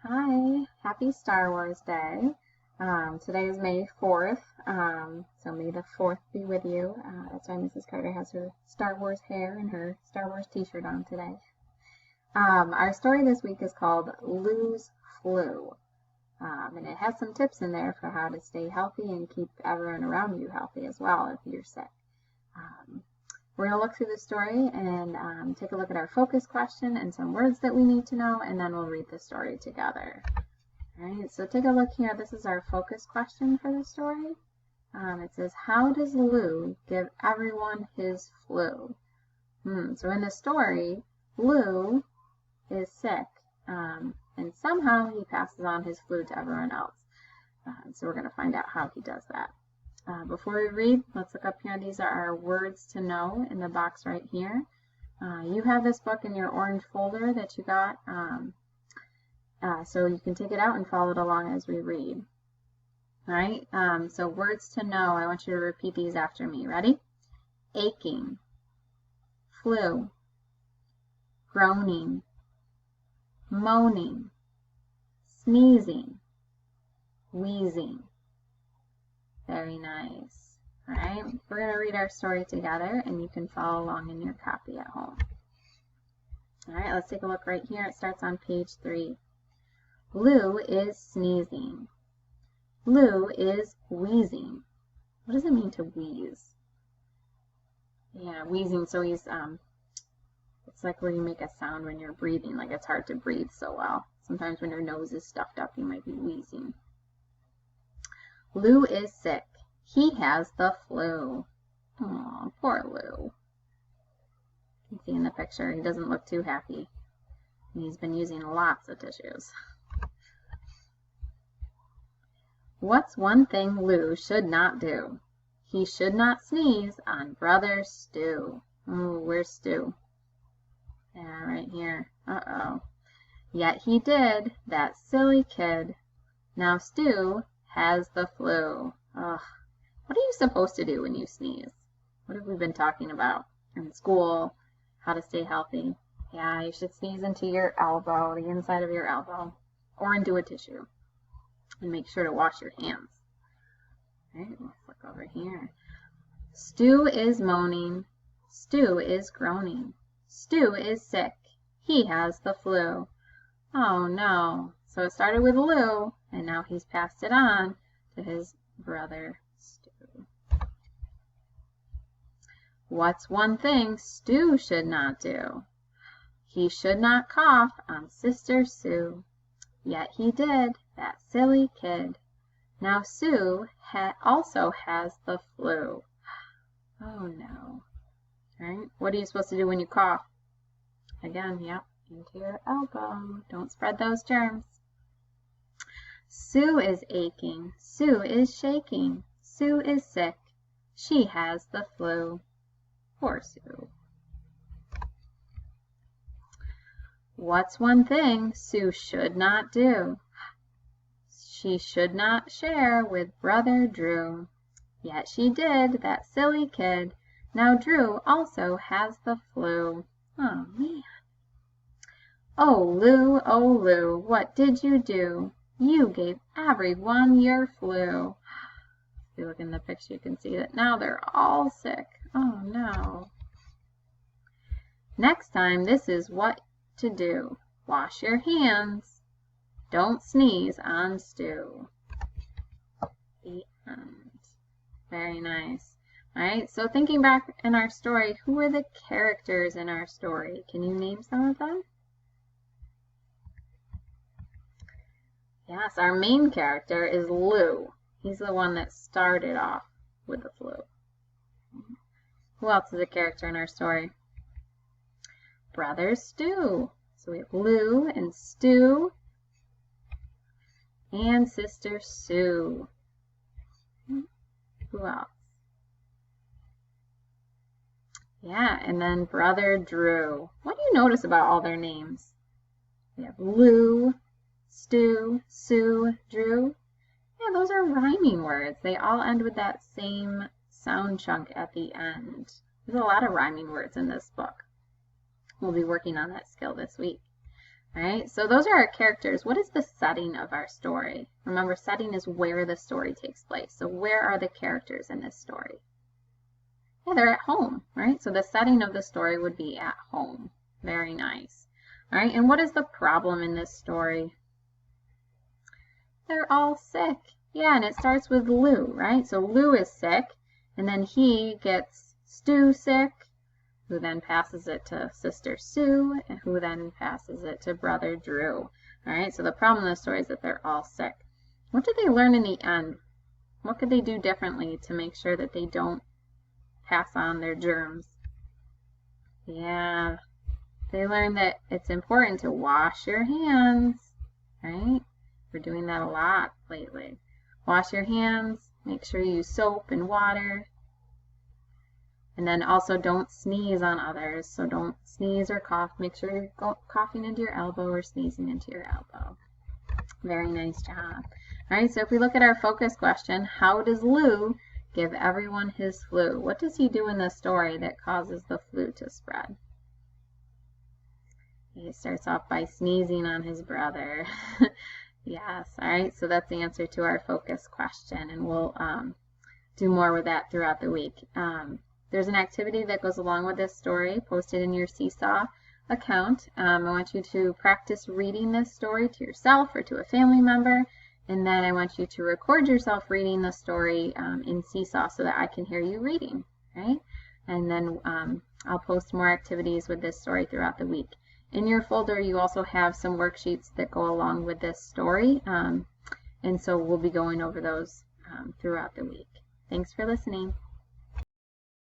Hi, happy Star Wars Day. Today is May 4th, so may the 4th be with you. That's why Mrs. Carter has her Star Wars hair and her Star Wars t-shirt on today. Our story this week is called Lou's Flu, and it has some tips in there for how to stay healthy and keep everyone around you healthy as well if you're sick. We're going to look through the story and take a look at our focus question and some words that we need to know, and then we'll read the story together. All right, so take a look here. This is our focus question for the story. It says, how does Lou give everyone his flu? So in the story, Lou is sick, and somehow he passes on his flu to everyone else. So we're going to find out how he does that. Before we read, let's look up here. These are our words to know in the box right here. You have this book in your orange folder that you got, so you can take it out and follow it along as we read. All right, so words to know. I want you to repeat these after me. Ready? Aching, flu, groaning, moaning, sneezing, wheezing. Very nice. All right, we're going to read our story together, and you can follow along in your copy at home. All right, let's take a look right here. It starts on page 3. Lou is sneezing. Lou is wheezing. What does it mean to wheeze? Yeah, wheezing, so he's, it's like where you make a sound when you're breathing, like it's hard to breathe so well. Sometimes when your nose is stuffed up, you might be wheezing. Lou is sick. He has the flu. Aw, poor Lou. You can see in the picture, he doesn't look too happy. And he's been using lots of tissues. What's one thing Lou should not do? He should not sneeze on Brother Stu. Oh, where's Stu? Yeah, right here. Uh-oh. Yet he did, that silly kid. Now Stu has the flu. Ugh. What are you supposed to do when you sneeze? What have we been talking about in school? How to stay healthy. Yeah, you should sneeze into your elbow, the inside of your elbow, or into a tissue. And make sure to wash your hands. All right, let's look over here. Stu is moaning. Stu is groaning. Stu is sick. He has the flu. Oh no. So it started with Lou, and now he's passed it on to his brother Stu. What's one thing Stu should not do? He should not cough on Sister Sue. Yet he did, that silly kid. Now Sue also has the flu. Oh no. All right, what are you supposed to do when you cough? Again, yep, into your elbow. Don't spread those germs. Sue is aching. Sue is shaking. Sue is sick. She has the flu. Poor Sue. What's one thing Sue should not do? She should not share with Brother Drew. Yet she did, that silly kid. Now Drew also has the flu. Oh, man. Oh, Lou, what did you do? You gave everyone your flu. If you look in the picture, you can see that now they're all sick. Oh, no. Next time, this is what to do. Wash your hands. Don't sneeze on Stu. The end. Very nice. All right, so thinking back in our story, who are the characters in our story? Can you name some of them? Yes, our main character is Lou. He's the one that started off with the flu. Who else is a character in our story? Brother Stu. So we have Lou and Stu and Sister Sue. Who else? Yeah, and then Brother Drew. What do you notice about all their names? We have Lou, Stu, Sue, Drew. Yeah, those are rhyming words. They all end with that same sound chunk at the end. There's a lot of rhyming words in this book. We'll be working on that skill this week. right? So those are our characters. What is the setting of our story? Remember, setting is where the story takes place. So where are the characters in this story? Yeah, they're at home, right? So the setting of the story would be at home. Very nice. All right, and what is the problem in this story? They're all sick. Yeah, and it starts with Lou, right? So Lou is sick, and then he gets Stu sick, who then passes it to Sister Sue, and who then passes it to Brother Drew. All right, so the problem in the story is that they're all sick. What did they learn in the end? What could they do differently to make sure that they don't pass on their germs? Yeah, they learned that it's important to wash your hands, right? We're doing that a lot lately. Wash your hands, make sure you use soap and water. And then also don't sneeze on others. So don't sneeze or cough. Make sure you're coughing into your elbow or sneezing into your elbow. Very nice job. All right, so if we look at our focus question, how does Lou give everyone his flu? What does he do in the story that causes the flu to spread? He starts off by sneezing on his brother. Yes, all right, so that's the answer to our focus question, and we'll do more with that throughout the week. There's an activity that goes along with this story posted in your Seesaw account. I want you to practice reading this story to yourself or to a family member, and then I want you to record yourself reading the story in Seesaw so that I can hear you reading, right? And then I'll post more activities with this story throughout the week. In your folder, you also have some worksheets that go along with this story, and so we'll be going over those throughout the week. Thanks for listening.